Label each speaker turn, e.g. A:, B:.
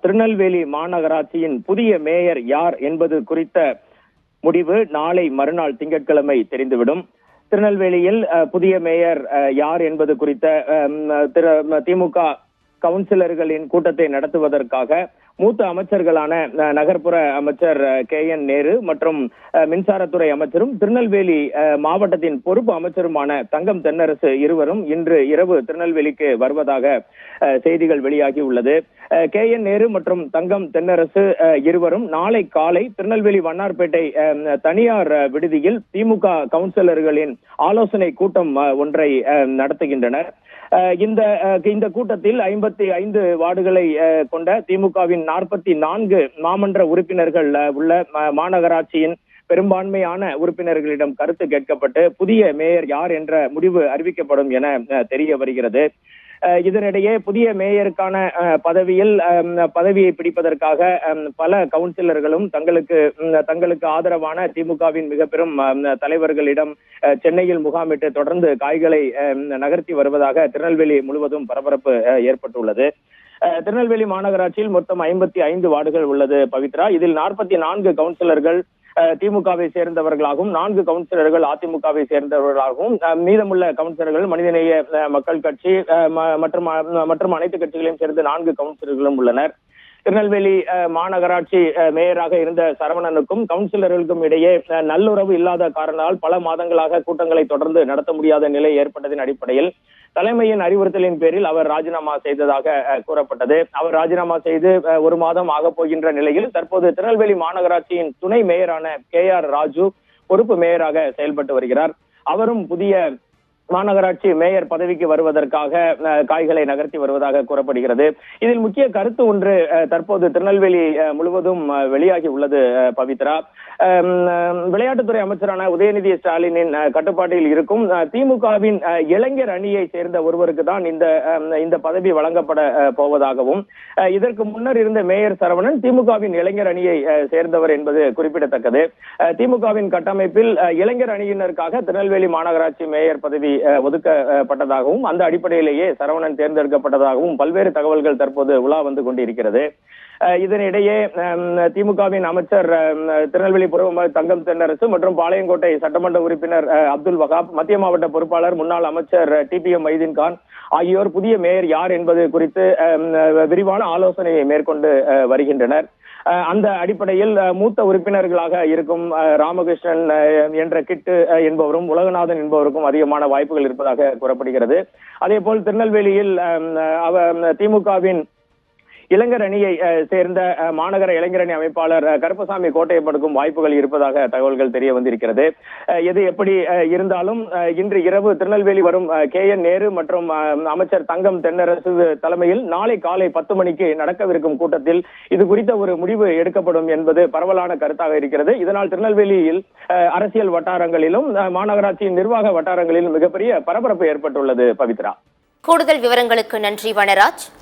A: திருநெல்வேலி மாநகராட்சியின் புதிய மேயர் யார் என்பது குறித்த முடிவு நாளை மறுநாள் திங்கட்கிழமை தெரிந்துவிடும். திருநெல்வேலியில் புதிய மேயர் யார் என்பது குறித்த திமுக கவுன்சிலர்களின் கூட்டத்தை நடத்துவதற்காக மூத்த அமைச்சர்களான நகர்ப்புற அமைச்சர் KN நேரு மற்றும் மின்சாரத்துறை அமைச்சரும் திருநெல்வேலி மாவட்டத்தின் பொறுப்பு அமைச்சருமான தங்கம் தென்னரசு இருவரும் இன்று இரவு திருநெல்வேலிக்கு வருவதாக செய்திகள் வெளியாகி உள்ளது. KN நேரு மற்றும் தங்கம் தென்னரசு இருவரும் நாளை காலை திருநெல்வேலி வண்ணார்பேட்டை தனியார் விடுதியில் திமுக கவுன்சிலர்களின் ஆலோசனை கூட்டம் ஒன்றை நடத்துகின்றனர். இந்த கூட்டத்தில் 55 வார்டுகளை கொண்ட திமுகவின் 44 மாமன்ற உறுப்பினர்கள் உள்ள மாநகராட்சியின் பெரும்பான்மையான உறுப்பினர்களிடம் கருத்து கேட்கப்பட்டு புதிய மேயர் யார் என்ற முடிவு அறிவிக்கப்படும் என தெரிய வருகிறது. இதனிடையே புதிய மேயருக்கான பதவியை பிடிப்பதற்காக பல கவுன்சிலர்களும் தங்களுக்கு ஆதரவான திமுகவின் மிக பெரும் தலைவர்களிடம் சென்னையில் முகாமிட்டு தொடர்ந்து காய்களை நகர்த்தி வருவதாக திருநெல்வேலி முழுவதும் பரபரப்பு ஏற்பட்டுள்ளது. திருநெல்வேலி மாநகராட்சியில் மொத்தம் 55 வார்டுகள் உள்ளது பவித்ரா. இதில் 44 கவுன்சிலர்கள் திமுகவை சேர்ந்தவர்களாகவும் 4 கவுன்சிலர்கள் அதிமுகவை சேர்ந்தவர்களாகவும் மீதமுள்ள கவுன்சிலர்கள் மனிதநேய மக்கள் கட்சி மற்றும் அனைத்து கட்சிகளையும் சேர்ந்த 4 கவுன்சிலர்களும் உள்ளனர். திருநெல்வேலி மாநகராட்சி மேயராக இருந்த சரவணனுக்கும் கவுன்சிலர்களுக்கும் இடையே நல்லுறவு இல்லாத காரணத்தால் பல மாதங்களாக கூட்டங்களை தொடர்ந்து நடத்த முடியாத நிலை ஏற்பட்டதின் அடிப்படையில் தலைமையின் அறிவுறுத்தலின் பேரில் அவர் ராஜினாமா செய்ததாக கூறப்பட்டது. அவர் ராஜினாமா செய்து 1 மாதம் ஆக போகின்ற நிலையில் தற்போது திருநெல்வேலி மாநகராட்சியின் துணை மேயரான KR ராஜு பொறுப்பு மேயராக செயல்பட்டு வருகிறார். அவரும் புதிய மாநகராட்சி மேயர் பதவிக்கு வருவதற்காக காய்களை நகர்த்தி வருவதாக கூறப்படுகிறது. இதில் முக்கிய கருத்து ஒன்று தற்போது திருநெல்வேலி முழுவதும் வெளியாகி உள்ளது பவித்ரா. விளையாட்டுத்துறை அமைச்சரான உதயநிதி ஸ்டாலினின் கட்டுப்பாட்டில் இருக்கும் திமுகவின் இளைஞர் அணியை சேர்ந்த ஒருவருக்கு தான் இந்த பதவி வழங்கப்பட போவதாகவும் இதற்கு முன்னர் இருந்த மேயர் சரவணன் திமுகவின் இளைஞர் அணியை சேர்ந்தவர் என்பது குறிப்பிடத்தக்கது. திமுகவின் கட்டமைப்பில் இளைஞர் அணியினருக்காக திருநெல்வேலி மாநகராட்சி மேயர் பதவி ஒதுக்கப்பட்டதாகவும் அந்த அடிப்படையிலேயே சரவணன் தேர்ந்தெடுக்கப்பட்டதாகவும் பல்வேறு தகவல்கள் தற்போது உலா வந்து கொண்டிருக்கிறது. இதனிடையே திமுகவின் அமைச்சர் திருநெல்வேலி பொறுப்பு தங்கம் தென்னரசு மற்றும் பாளையங்கோட்டை சட்டமன்ற உறுப்பினர் அப்துல் வகாப், மத்திய மாவட்ட பொறுப்பாளர் முன்னாள் அமைச்சர் TPM மைதீன் கான் ஆகியோர் புதிய மேயர் யார் என்பது குறித்து விரிவான ஆலோசனையை மேற்கொண்டு வருகின்றனர். அந்த அடிப்படையில் மூத்த உறுப்பினர்களாக இருக்கும் ராமகிருஷ்ணன் என்ற கிட்டு என்பவரும் உலகநாதன் என்பவருக்கும் அதிகமான வாய்ப்புகள் இருப்பதாக கூறப்படுகிறது. அதே போல் திருநெல்வேலியில் திமுகவின் இளைஞர் அணியை சேர்ந்த மாநகர இளைஞர் அணி அமைப்பாளர் கருப்பசாமி கோட்டையப்படுக்கும் வாய்ப்புகள் இருப்பதாக தகவல்கள் தெரிய வந்திருக்கிறது. எது எப்படி இருந்தாலும் இன்று இரவு திருநெல்வேலி வரும் KN நேரு மற்றும் அமைச்சர் தங்கம் தென்னரசு தலைமையில் நாளை காலை 10 மணிக்கு நடக்கவிருக்கும் கூட்டத்தில் இது குறித்த ஒரு முடிவு எடுக்கப்படும் என்பது பரவலான கருத்தாக இருக்கிறது. இதனால் திருநெல்வேலியில் அரசியல் வட்டாரங்களிலும் மாநகராட்சியின் நிர்வாக வட்டாரங்களிலும் மிகப்பெரிய பரபரப்பு ஏற்பட்டுள்ளது பவித்ரா.
B: கூடுதல் விவரங்களுக்கு நன்றி வனராஜ்.